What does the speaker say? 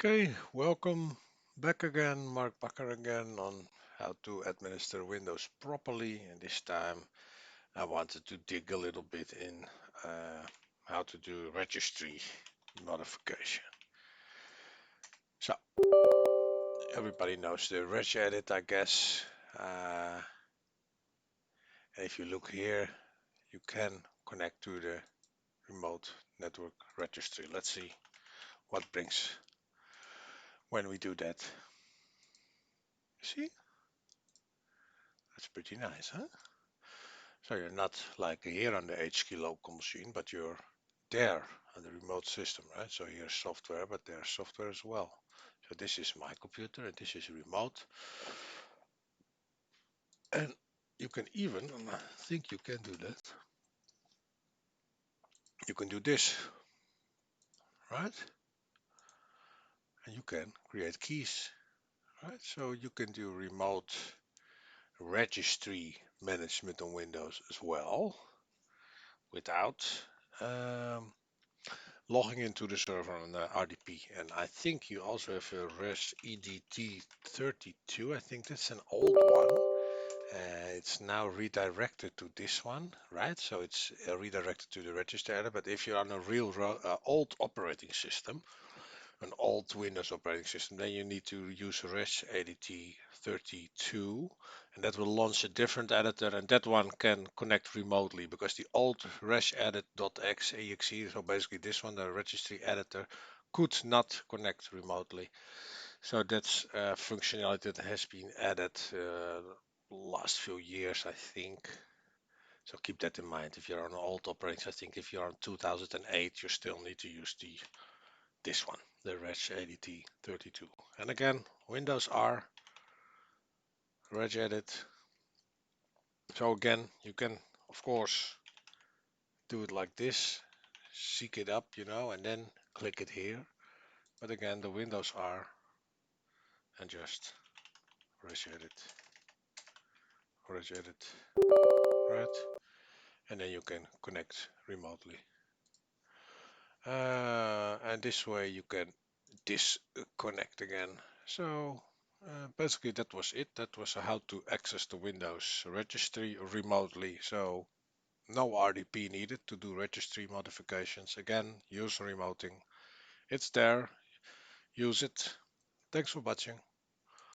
Okay, welcome back again. Mark Bakker again on how to administer Windows properly. And this time I wanted to dig a little bit in how to do registry modification. So everybody knows the Regedit, I guess. And if you look here, you can connect to the remote network registry. Let's see what brings when we do that. See, that's pretty nice, huh? So you're not like here on the HK local machine, but you're there on the remote system, right? So here's software, but there's software as well. So this is my computer and this is remote. And you can even, and I think you can do that, you can do this, right? And you can create keys, right? So you can do remote registry management on Windows as well without um, logging into the server on the RDP. And I think you also have a regedit 32. I think that's an old one. It's now redirected to this one, right? So it's redirected to the register editor. But if you're on a real old operating system, an old Windows operating system, then you need to use regedit 32, and that will launch a different editor, and that one can connect remotely because the old regedit.exe, so basically this one, the registry editor, could not connect remotely. So that's functionality that has been added last few years, I think. So keep that in mind. If you're on an old operating system, I think if you're on 2008, you still need to use this one, the regedit 32. And again, Windows R, regedit. So again, you can, of course, do it like this, seek it up, and then click it here. But again, the Windows R and just regedit, right? And then you can connect remotely. And this way you can disconnect again. So basically that was it. That was how to access the Windows registry remotely. So no RDP needed to do registry modifications. Again, use remoting. It's there. Use it. Thanks for watching.